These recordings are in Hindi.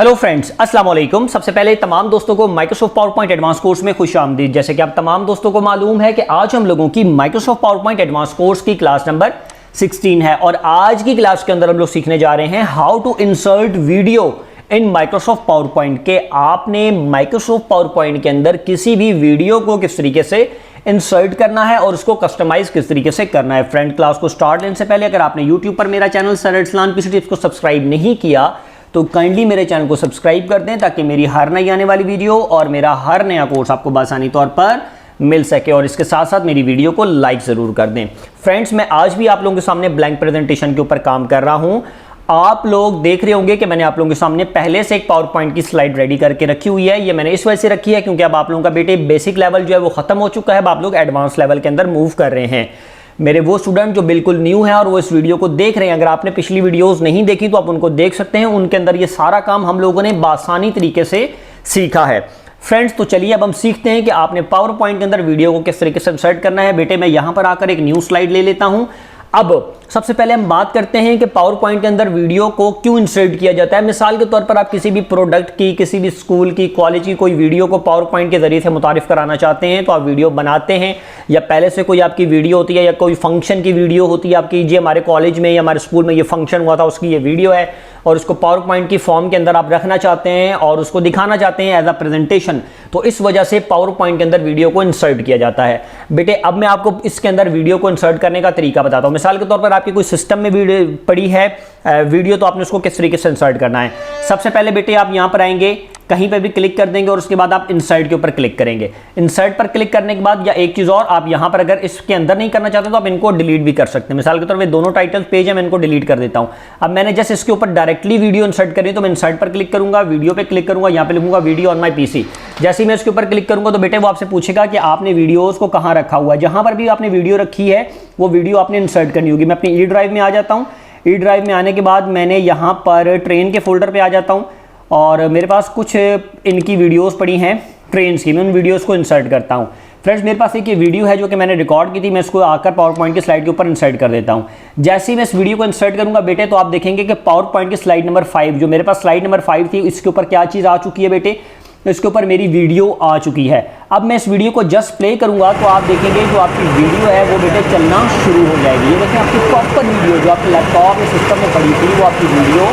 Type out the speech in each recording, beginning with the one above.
हेलो फ्रेंड्स, अस्सलाम वालेकुम। सबसे पहले तमाम दोस्तों को Microsoft power point advance course में खुश आमदीद। जैसे कि आप तमाम दोस्तों को मालूम है कि आज हम लोगों की Microsoft power point advance course की क्लास नंबर 16 है और आज की क्लास के अंदर हम लोग सीखने जा रहे हैं how to insert video in Microsoft PowerPoint के आपने माइक्रोसॉफ्ट पावर पॉइंट के अंदर किसी भी वीडियो को किस तरीके से इंसर्ट करना है और उसको कस्टमाइज किस तरीके से करना है। फ्रेंड, क्लास को स्टार्ट लेने से पहले अगर आपने यूट्यूब पर मेरा channel sir Arsalan PC tips को सब्सक्राइब नहीं किया तो काइंडली मेरे चैनल को सब्सक्राइब कर दें ताकि मेरी हर नई आने वाली वीडियो और मेरा हर नया कोर्स आपको आसानी तौर पर मिल सके। और इसके साथ साथ मेरी वीडियो को लाइक ज़रूर कर दें। फ्रेंड्स, मैं आज भी आप लोगों के सामने ब्लैंक प्रेजेंटेशन के ऊपर काम कर रहा हूं। आप लोग देख रहे होंगे कि मैंने आप लोगों के सामने पहले से एक पावर पॉइंट की स्लाइड रेडी करके रखी हुई है। ये मैंने इस वजह से रखी है क्योंकि अब आप लोगों का बेटे बेसिक लेवल जो है वो खत्म हो चुका है। अब आप लोग एडवांस लेवल के अंदर मूव कर रहे हैं। मेरे वो स्टूडेंट जो बिल्कुल न्यू हैं और वो इस वीडियो को देख रहे हैं, अगर आपने पिछली वीडियोस नहीं देखी तो आप उनको देख सकते हैं। उनके अंदर ये सारा काम हम लोगों ने बासानी तरीके से सीखा है। फ्रेंड्स, तो चलिए अब हम सीखते हैं कि आपने पावर पॉइंट के अंदर वीडियो को किस तरीके से इंसर्ट करना है। बेटे, मैं यहां पर आकर एक न्यू स्लाइड ले लेता हूं। अब सबसे पहले हम बात करते हैं कि पावर पॉइंट के अंदर वीडियो को क्यों इंसर्ट किया जाता है। मिसाल के तौर पर आप किसी भी प्रोडक्ट की, किसी भी स्कूल की, कॉलेज की कोई वीडियो को पावर पॉइंट के जरिए से मुतारिफ कराना चाहते हैं तो आप वीडियो बनाते हैं, या पहले से कोई आपकी वीडियो होती है या कोई फंक्शन की वीडियो होती है आपकी, जी हमारे कॉलेज में या हमारे स्कूल में ये फंक्शन हुआ था उसकी ये वीडियो है और उसको पावर पॉइंट की फॉर्म के अंदर आप रखना चाहते हैं और उसको दिखाना चाहते हैं एज अ प्रेजेंटेशन, तो इस वजह से पावर पॉइंट के अंदर वीडियो को इंसर्ट किया जाता है। बेटे, अब मैं आपको इसके अंदर वीडियो को इंसर्ट करने का तरीका बताता हूं। मिसाल के तौर पर आपकी कोई सिस्टम में वीडियो पड़ी है वीडियो, तो आपने उसको किस तरीके से इंसर्ट करना है। सबसे पहले बेटे आप यहां पर आएंगे, कहीं पे भी क्लिक कर देंगे और उसके बाद आप इंसर्ट के ऊपर क्लिक करेंगे। इंसर्ट पर क्लिक करने के बाद या एक चीज और, आप यहां पर अगर इसके अंदर नहीं करना चाहते तो आप इनको डिलीट भी कर सकते हैं। मिसाल के तौर पे दोनों टाइटल पेज है, मैं इनको डिलीट कर देता हूं। अब मैंने जस्ट इसके ऊपर डायरेक्टली वीडियो इंसर्ट करी तो मैं इंसर्ट पर क्लिक करूंगा, वीडियो पे क्लिक करूंगा, यहां पे लिखूंगा वीडियो ऑन माई पीसी। जैसे ही मैं इसके ऊपर क्लिक करूंगा तो बेटे वो आपसे पूछेगा कि आपने वीडियोस को कहां रखा हुआ है। जहां पर भी आपने वीडियो रखी है वो वीडियो आपने इंसर्ट करनी होगी। मैं अपनी ई ड्राइव में आ जाता हूं। ई ड्राइव में आने के बाद मैंने यहां पर ट्रेन के फोल्डर पे आ जाता हूं और मेरे पास कुछ इनकी वीडियोस पड़ी हैं ट्रेन्स की, मैं उन वीडियोस को इंसर्ट करता हूं। फ्रेंड्स, मेरे पास एक ये वीडियो है जो कि मैंने रिकॉर्ड की थी, मैं इसको आकर पावर पॉइंट की स्लाइड के ऊपर इंसर्ट कर देता हूं। जैसे ही मैं इस वीडियो को इंसर्ट करूंगा बेटे तो आप देखेंगे कि पावर पॉइंट की स्लाइड नंबर 5, जो मेरे पास स्लाइड नंबर 5 थी, इसके ऊपर क्या चीज़ आ चुकी है बेटे, इसके ऊपर मेरी वीडियो आ चुकी है। अब मैं इस वीडियो को जस्ट प्ले करूंगा तो आप देखेंगे जो आपकी वीडियो है वो बेटे चलना शुरू हो जाएगी। ये देखें आपकी प्रॉपर वीडियो जो आपके लैपटॉप या सिस्टम में पड़ी थी वो आपकी वीडियो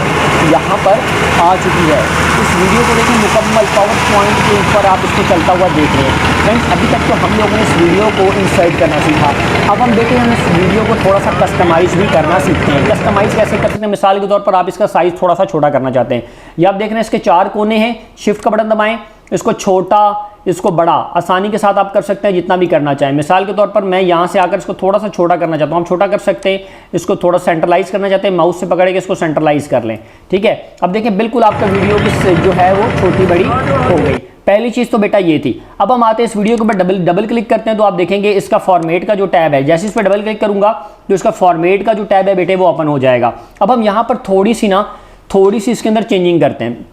यहाँ पर आ चुकी है। इस वीडियो को देखिए मुकम्मल पावर पॉइंट के ऊपर आप इसको चलता हुआ देख रहे हैं। फ्रेंड्स, अभी तक तो हम लोगों ने इस वीडियो को इंसर्ट करना सीखा। अब हम बेटे हम इस वीडियो को थोड़ा सा कस्टमाइज भी करना सीखते हैं। कस्टमाइज कैसे कर सकते हैं? मिसाल के तौर पर आप इसका साइज थोड़ा सा छोटा करना चाहते हैं। ये आप देख रहे हैं इसके 4 कोने हैं, शिफ्ट का बटन दबाएं, इसको छोटा, इसको बड़ा आसानी के साथ आप कर सकते हैं जितना भी करना चाहें। मिसाल के तौर पर मैं यहाँ से आकर इसको थोड़ा सा छोटा करना चाहता हूँ, हम छोटा कर सकते हैं। इसको थोड़ा सेंट्रलाइज करना चाहते हैं, माउस से पकड़ के इसको सेंट्रलाइज कर लें। ठीक है, अब देखिए बिल्कुल आपका वीडियो की जो है वो छोटी बड़ी हो गई। पहली चीज़ तो बेटा ये थी। अब हम आते हैं इस वीडियो के ऊपर डबल क्लिक करते हैं तो आप देखेंगे इसका फॉर्मेट का जो टैब है, जैसे इस पर डबल क्लिक करूंगा तो इसका फॉर्मेट का जो टैब है बेटे वो ओपन हो जाएगा। अब हम यहाँ पर थोड़ी सी इसके अंदर चेंजिंग करते हैं।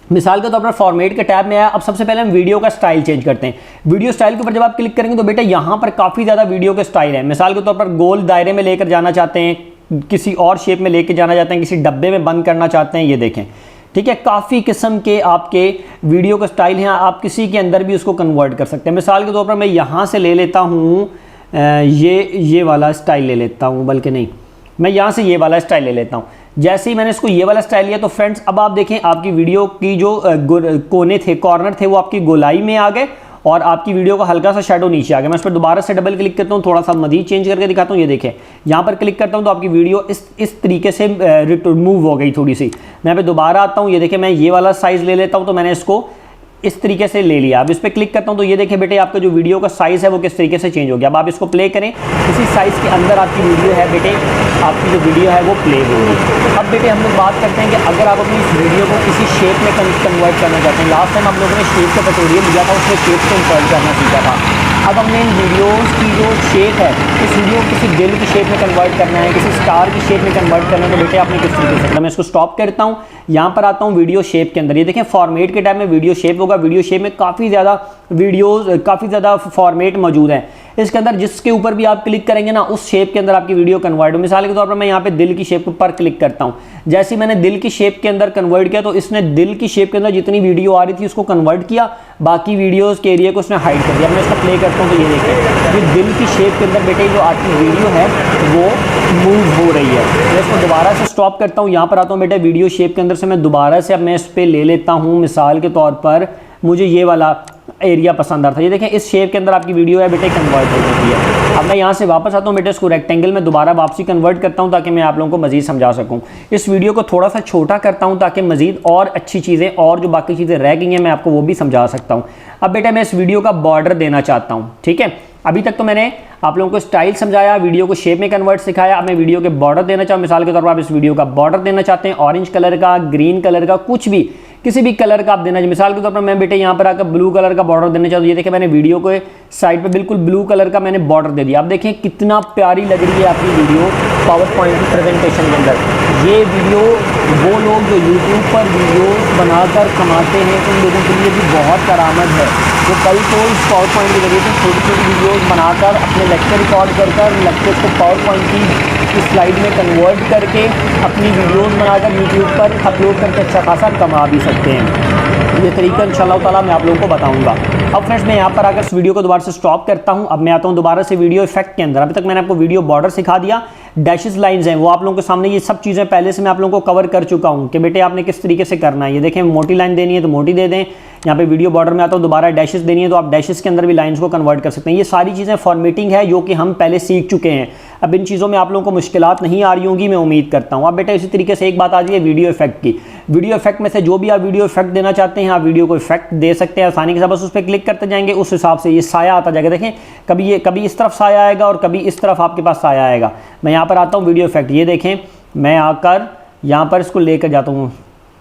मिसाल के तौर पर फॉर्मेट के टैब में आया। अब सबसे पहले हम वीडियो का स्टाइल चेंज करते हैं। वीडियो स्टाइल के ऊपर जब आप क्लिक करेंगे तो बेटा यहाँ पर काफ़ी ज़्यादा वीडियो के स्टाइल है। मिसाल के तौर पर गोल दायरे में लेकर जाना चाहते हैं, किसी और शेप में लेकर जाना चाहते हैं, किसी डब्बे में बंद करना चाहते हैं, ये देखें। ठीक है, काफ़ी किस्म के आपके वीडियो के स्टाइल हैं, आप किसी के अंदर भी उसको कन्वर्ट कर सकते हैं। मिसाल के तौर पर मैं यहाँ से ले लेता हूँ ये वाला स्टाइल ले लेता हूँ, बल्कि नहीं, मैं यहाँ से ये वाला स्टाइल ले लेता हूँ। जैसे ही मैंने इसको ये वाला स्टाइल लिया तो फ्रेंड्स अब आप देखें आपकी वीडियो की जो कोने थे, कॉर्नर थे, वो आपकी गोलाई में आ गए और आपकी वीडियो का हल्का सा शेडो नीचे आ गया। मैं इस पर दोबारा से डबल क्लिक करता हूँ, थोड़ा सा मजीद चेंज करके दिखाता हूँ। ये देखें, यहाँ पर क्लिक करता हूँ तो आपकी वीडियो इस तरीके से मूव हो गई थोड़ी सी। मैं पे दोबारा आता हूँ, ये देखें मैं ये वाला साइज़ ले लेता हूँ तो मैंने इसको इस तरीके से ले लिया। अब इस पर क्लिक करता हूँ तो ये देखिए बेटे आपका जो वीडियो का साइज़ है वो किस तरीके से चेंज हो गया। अब आप इसको प्ले करें, इसी साइज़ के अंदर आपकी वीडियो है बेटे, आपकी जो वीडियो है वो प्ले होगी। अब बेटे हम लोग बात करते हैं कि अगर आप अपनी इस वीडियो को किसी शेप में कन्वर्ट करना चाहते हैं। लास्ट टाइम आप लोगों ने शेप का ट्यूटोरियल लिया था, उसमें शेप को इंसर्ट करना सीखा था। अब हमने इन वीडियोस की जो शेप है, इस वीडियो को किसी दिल की शेप में कन्वर्ट करना है, किसी स्टार की शेप में कन्वर्ट करना है, तो बेटे आपने किस तरीके से करना है। मैं इसको स्टॉप करता हूँ, यहाँ पर आता हूँ वीडियो शेप के अंदर। ये देखें फॉर्मेट के टाइम में वीडियो शेप होगा। वीडियो शेप में काफ़ी ज़्यादा फॉर्मेट मौजूद है इसके अंदर। जिसके ऊपर भी आप क्लिक करेंगे ना, उस शेप के अंदर आपकी वीडियो कन्वर्ट हो। मिसाल के तौर पर मैं यहाँ पे दिल की शेप पर क्लिक करता हूँ। जैसे मैंने दिल की शेप के अंदर कन्वर्ट किया तो इसने दिल की शेप के अंदर जितनी वीडियो आ रही थी उसको कन्वर्ट किया, बाकी वीडियोस के एरिया को उसने हाइड कर दिया। मैं इसको प्ले करता हूँ तो ये देखें, ये दिल की शेप के अंदर बेटे जो आपकी वीडियो है वो मूव हो रही है। मैं इसको दोबारा से स्टॉप करता हूँ, यहाँ पर आता हूँ बेटे वीडियो शेप के अंदर से मैं दोबारा से अब मैं इस पर ले लेता हूँ। मिसाल के तौर पर मुझे ये वाला एरिया पसंद आ रहा था। ये देखें इस शेप के अंदर आपकी वीडियो है बेटे कन्वर्ट हो चुकी है। अब मैं यहाँ से वापस आता हूँ बेटे, इसको रेक्टेंगल में दोबारा वापसी कन्वर्ट करता हूँ ताकि मैं आप लोगों को मजीद समझा सकूँ। इस वीडियो को थोड़ा सा छोटा करता हूँ ताकि मजीद और अच्छी चीज़ें और जो बाकी चीज़ें रह गई हैं मैं आपको वो भी समझा सकता हूँ। अब बेटा मैं इस वीडियो का बॉर्डर देना चाहता हूँ, ठीक है। अभी तक तो मैंने आप लोगों को स्टाइल समझाया, वीडियो को शेप में कन्वर्ट सिखाया। अब मैं वीडियो के बॉर्डर देना चाहूँ। मिसाल के तौर पर आप इस वीडियो का बॉर्डर देना चाहते हैं ऑरेंज कलर का, ग्रीन कलर का, कुछ भी किसी भी कलर का आप देना चाहिए। मिसाल के तौर पर मैं बेटे यहाँ पर आकर ब्लू कलर का बॉर्डर देना चाहता हूँ। ये देखिए मैंने वीडियो को साइड पे बिल्कुल ब्लू कलर का मैंने बॉर्डर दे दिया। आप देखें कितना प्यारी लग रही है आपकी वीडियो पावर पॉइंट की प्रेजेंटेशन के अंदर। ये वीडियो वो लोग जो यूट्यूब पर वीडियो बनाकर कमाते हैं उन लोगों के लिए भी बहुत करामत है, जो कल को इस पावर पॉइंट के जरिए से छोटी छोटी वीडियोज़ बनाकर अपने लेक्चर रिकॉर्ड कर लेक्चर को पावर पॉइंट की स्लाइड में कन्वर्ट करके अपनी वीडियोज़ बनाकर यूट्यूब पर अपलोड करके अच्छा खासा कमा भी सकते हैं। ये तरीका इंशाअल्लाह ताला मैं आप लोगों को बताऊंगा। अब फ्रेंड्स मैं यहाँ पर आकर इस वीडियो को दोबारा से स्टॉप करता हूँ। अब मैं आता हूँ दोबारा से वीडियो इफेक्ट के अंदर। अभी तक मैंने आपको वीडियो बॉर्डर सिखा दिया, डैशेस लाइंस हैं वो आप लोगों के सामने, ये सब चीज़ें पहले से मैं आप लोगों को कवर कर चुका हूँ कि बेटे आपने किस तरीके से करना है। ये देखें मोटी लाइन देनी है तो मोटी दे दें। यहाँ पे वीडियो बॉर्डर में आता हूँ, दोबारा डैशेस देनी है तो आप डैशेस के अंदर भी लाइंस को कन्वर्ट कर सकते हैं। ये सारी चीज़ें फॉर्मेटिंग है जो कि हम पहले सीख चुके हैं। अब इन चीज़ों में आप लोगों को मुश्किलात नहीं आ रही होंगी, मैं उम्मीद करता हूँ। अब बेटा इसी तरीके से एक बात आ रही है वीडियो इफेक्ट की। वीडियो इफेक्ट में से जो भी आप वीडियो इफेक्ट देना चाहते हैं आप वीडियो को इफेक्ट दे सकते हैं आसानी के साथ। बस उस पर क्लिक करते जाएंगे, उस हिसाब से ये साया आता जाएगा। देखें कभी इस तरफ साया आएगा और कभी इस तरफ आपके पास साया आएगा। मैं यहाँ पर आता हूँ वीडियो इफेक्ट, ये देखें मैं आकर यहाँ पर इसको लेकर जाता हूँ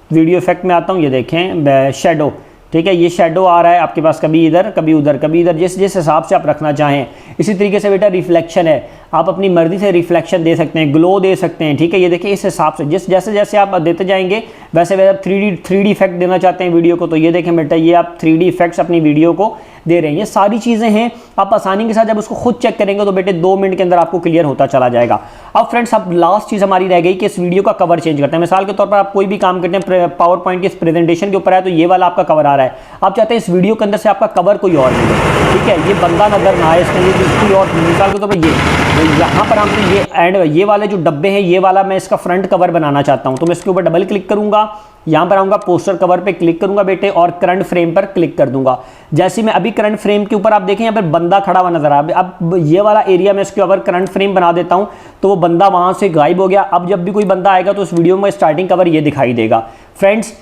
वीडियो इफेक्ट में आता हूँ। ये देखें शेडो, ठीक है, ये शेडो आ रहा है आपके पास, कभी इधर कभी उधर कभी इधर, जिस हिसाब से आप रखना चाहें। इसी तरीके से बेटा रिफ्लेक्शन है, आप अपनी मर्जी से रिफ्लेक्शन दे सकते हैं, ग्लो दे सकते हैं, ठीक है। ये देखिए इस हिसाब से जैसे जैसे आप देते जाएंगे वैसे वैसे आप 3D इफेक्ट देना चाहते हैं वीडियो को, तो ये देखें बेटा ये आप 3D इफेक्ट्स अपनी वीडियो को दे रहे हैं। ये सारी चीज़ें हैं, आप आसानी के साथ जब उसको खुद चेक करेंगे तो बेटे 2 मिनट के अंदर आपको क्लियर होता चला जाएगा। अब फ्रेंड्स अब लास्ट चीज़ हमारी रह गई कि इस वीडियो का कवर चेंज करते हैं। मिसाल के तौर पर आप कोई भी काम करते हैं पावर पॉइंट के इस प्रेजेंटेशन के ऊपर है तो ये वाला आपका कवर आ रहा है, आप चाहते हैं इस वीडियो के अंदर से आपका कवर कोई और मिले, ठीक है, ये बंदा नजर ना आए इसमें, ये कोई और। मिसाल के तौर पर ये यहाँ पर हमने ये एंड ये वाले जो डब्बे हैं ये वाला मैं इसका फ्रंट कवर बनाना चाहता हूँ, तो मैं इसके ऊपर डबल क्लिक करूँगा, यहाँ पर आऊँगा पोस्टर कवर पे क्लिक करूँगा बेटे और करंट फ्रेम पर क्लिक कर दूंगा। जैसे मैं अभी करंट फ्रेम के ऊपर आप देखें यहाँ पर बंदा खड़ा हुआ नजर आ रहा है। अब ये वाला एरिया मैं इसके ऊपर करंट फ्रेम बना देता हूँ तो वो बंदा वहाँ से गायब हो गया। अब जब भी कोई बंदा आएगा तो उस वीडियो में स्टार्टिंग कवर ये दिखाई देगा। फ्रेंड्स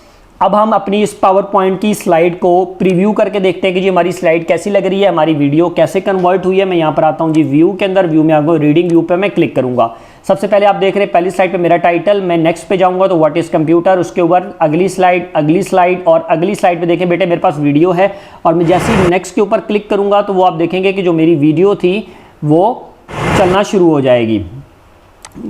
अब हम अपनी इस पावर पॉइंट की स्लाइड को प्रीव्यू करके देखते हैं कि जी हमारी स्लाइड कैसी लग रही है, हमारी वीडियो कैसे कन्वर्ट हुई है। मैं यहाँ पर आता हूँ जी व्यू के अंदर, व्यू में आपको रीडिंग व्यू पे मैं क्लिक करूँगा। सबसे पहले आप देख रहे हैं पहली स्लाइड पे मेरा टाइटल, मैं नेक्स्ट पे जाऊँगा तो व्हाट इज़ कंप्यूटर, उसके ऊपर अगली स्लाइड और अगली स्लाइड पे देखें बेटे मेरे पास वीडियो है और मैं जैसे ही नेक्स्ट के ऊपर क्लिक करूँगा तो वो आप देखेंगे कि जो मेरी वीडियो थी वो चलना शुरू हो जाएगी।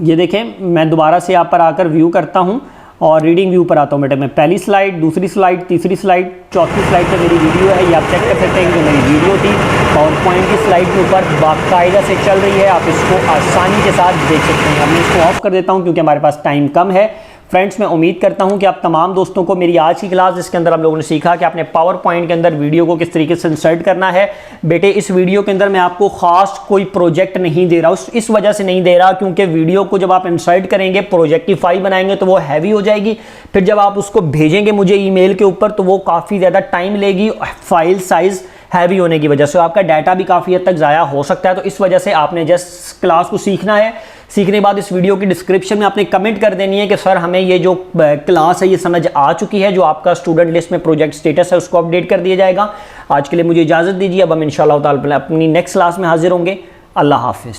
ये देखें मैं दोबारा से यहाँ पर आकर व्यू करता हूँ और रीडिंग व्यू पर आता हूँ बेटे। मैं पहली स्लाइड, दूसरी स्लाइड, तीसरी स्लाइड, चौथी स्लाइड पे मेरी वीडियो है, ये आप चेक कर सकते हैं कि जो मेरी वीडियो थी पावर पॉइंट की स्लाइड के ऊपर बाकायदा से चल रही है, आप इसको आसानी के साथ देख सकते हैं। अब मैं इसको ऑफ कर देता हूँ क्योंकि हमारे पास टाइम कम है। फ्रेंड्स मैं उम्मीद करता हूं कि आप तमाम दोस्तों को मेरी आज की क्लास जिसके अंदर आप लोगों ने सीखा कि आपने पावर पॉइंट के अंदर वीडियो को किस तरीके से इंसर्ट करना है। बेटे इस वीडियो के अंदर मैं आपको खास कोई प्रोजेक्ट नहीं दे रहा, इस वजह से नहीं दे रहा क्योंकि वीडियो को जब आप इंसर्ट करेंगे प्रोजेक्टिफाई बनाएंगे तो वो हैवी हो जाएगी, फिर जब आप उसको भेजेंगे मुझे ईमेल के ऊपर तो वो काफ़ी ज़्यादा टाइम लेगी, फाइल साइज़ हैवी होने की वजह से आपका डाटा भी काफ़ी हद तक ज़ाया हो सकता है। तो इस वजह से आपने जस्ट क्लास को सीखना है, सीखने के बाद इस वीडियो की डिस्क्रिप्शन में आपने कमेंट कर देनी है कि सर हमें ये जो क्लास है ये समझ आ चुकी है, जो आपका स्टूडेंट लिस्ट में प्रोजेक्ट स्टेटस है उसको अपडेट कर दिया जाएगा। आज के लिए मुझे इजाज़त दीजिए, अब हम इंशाअल्लाह ताला अपनी नेक्स्ट क्लास में हाजिर होंगे। अल्लाह हाफिज़।